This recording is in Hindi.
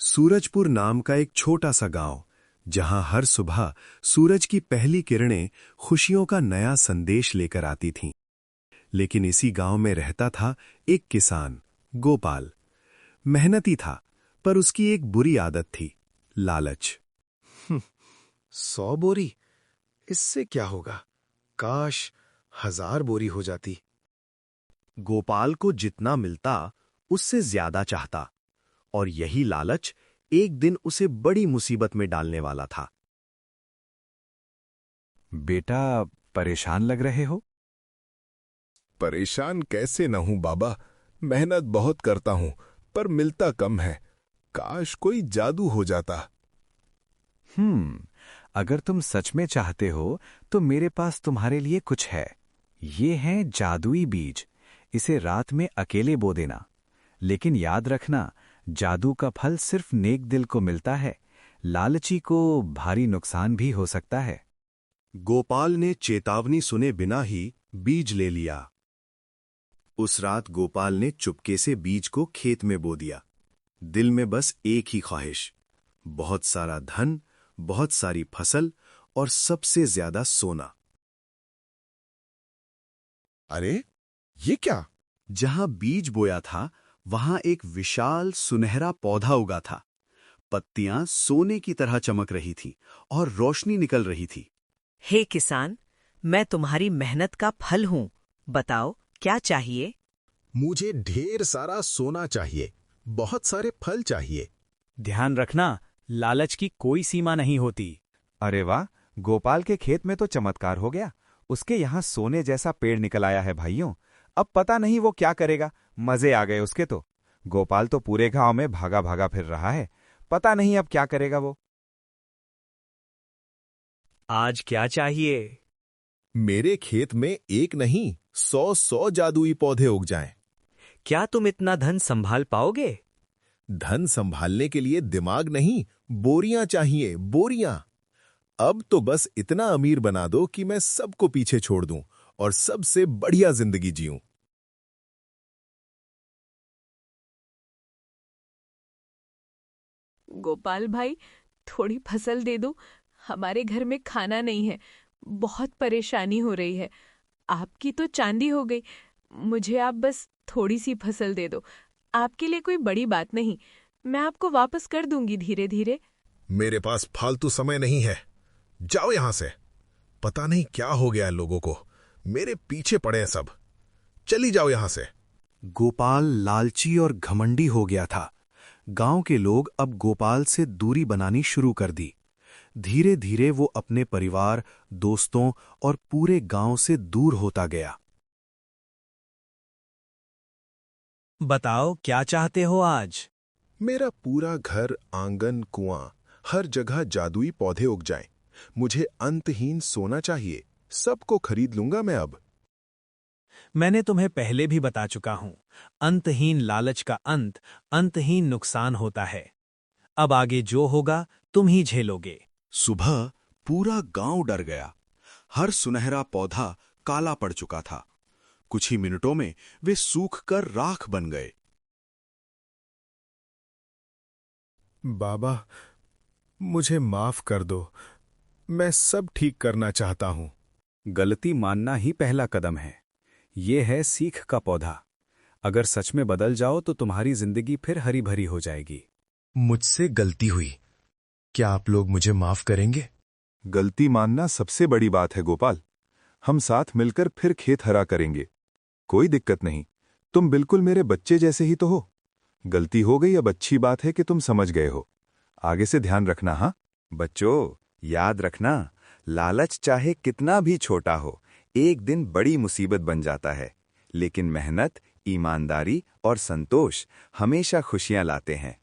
सूरजपुर नाम का एक छोटा सा गांव, जहां हर सुबह सूरज की पहली किरणें खुशियों का नया संदेश लेकर आती थीं। लेकिन इसी गांव में रहता था एक किसान, गोपाल। मेहनती था, पर उसकी एक बुरी आदत थी, लालच। 100 बोरी, इससे क्या होगा? काश 1000 बोरी हो जाती। गोपाल को जितना मिलता उससे ज्यादा चाहता, और यही लालच एक दिन उसे बड़ी मुसीबत में डालने वाला था। बेटा, परेशान लग रहे हो? परेशान कैसे न हूं बाबा। मेहनत बहुत करता हूं, पर मिलता कम है। काश कोई जादू हो जाता। अगर तुम सच में चाहते हो तो मेरे पास तुम्हारे लिए कुछ है। ये हैं जादुई बीज। इसे रात में अकेले बो देना। लेकिन याद रखना, जादू का फल सिर्फ नेक दिल को मिलता है। लालची को भारी नुकसान भी हो सकता है। गोपाल ने चेतावनी सुने बिना ही बीज ले लिया। उस रात गोपाल ने चुपके से बीज को खेत में बो दिया। दिल में बस एक ही ख्वाहिश, बहुत सारा धन, बहुत सारी फसल और सबसे ज्यादा सोना। अरे ये क्या? जहां बीज बोया था वहां एक विशाल सुनहरा पौधा उगा था। पत्तियां सोने की तरह चमक रही थीं और रोशनी निकल रही थी। हे किसान, मैं तुम्हारी मेहनत का फल हूं। बताओ क्या चाहिए? मुझे ढेर सारा सोना चाहिए, बहुत सारे फल चाहिए। ध्यान रखना, लालच की कोई सीमा नहीं होती। अरे वाह, गोपाल के खेत में तो चमत्कार हो गया। उसके यहाँ सोने जैसा पेड़ निकल आया है भाइयों। अब पता नहीं वो क्या करेगा। मजे आ गए उसके तो। गोपाल तो पूरे गांव में भागा भागा फिर रहा है। पता नहीं अब क्या करेगा वो। आज क्या चाहिए? मेरे खेत में एक नहीं 100 जादुई पौधे उग जाएं। क्या तुम इतना धन संभाल पाओगे? धन संभालने के लिए दिमाग नहीं, बोरियां चाहिए, बोरियां। अब तो बस इतना अमीर बना दो कि मैं सबको पीछे छोड़ दूं और सबसे बढ़िया जिंदगी जीऊं। गोपाल भाई, थोड़ी फसल दे दो। हमारे घर में खाना नहीं है, बहुत परेशानी हो रही है। आपकी तो चांदी हो गई, मुझे आप बस थोड़ी सी फसल दे दो। आपके लिए कोई बड़ी बात नहीं, मैं आपको वापस कर दूंगी धीरे धीरे। मेरे पास फालतू समय नहीं है, जाओ यहां से। पता नहीं क्या हो गया है लोगों को, मेरे पीछे पड़े हैं सब। चली जाओ यहां से। गोपाल लालची और घमंडी हो गया था। गांव के लोग अब गोपाल से दूरी बनानी शुरू कर दी। धीरे धीरे वो अपने परिवार, दोस्तों और पूरे गांव से दूर होता गया। बताओ क्या चाहते हो आज? मेरा पूरा घर, आंगन, कुआं, हर जगह जादुई पौधे उग जाएं। मुझे अंतहीन सोना चाहिए, सबको खरीद लूंगा मैं अब। मैंने तुम्हें पहले भी बता चुका हूं, अंतहीन लालच का अंत अंतहीन नुकसान होता है। अब आगे जो होगा तुम ही झेलोगे। सुबह पूरा गांव डर गया। हर सुनहरा पौधा काला पड़ चुका था। कुछ ही मिनटों में वे सूखकर राख बन गए। बाबा, मुझे माफ कर दो। मैं सब ठीक करना चाहता हूं। गलती मानना ही पहला कदम है। ये है सीख का पौधा। अगर सच में बदल जाओ तो तुम्हारी जिंदगी फिर हरी भरी हो जाएगी। मुझसे गलती हुई, क्या आप लोग मुझे माफ करेंगे? गलती मानना सबसे बड़ी बात है गोपाल। हम साथ मिलकर फिर खेत हरा करेंगे। कोई दिक्कत नहीं, तुम बिल्कुल मेरे बच्चे जैसे ही तो हो। गलती हो गई, अब अच्छी बात है कि तुम समझ गए हो। आगे से ध्यान रखना। हाँ बच्चों, याद रखना, लालच चाहे कितना भी छोटा हो, एक दिन बड़ी मुसीबत बन जाता है। लेकिन मेहनत, ईमानदारी और संतोष हमेशा खुशियां लाते हैं।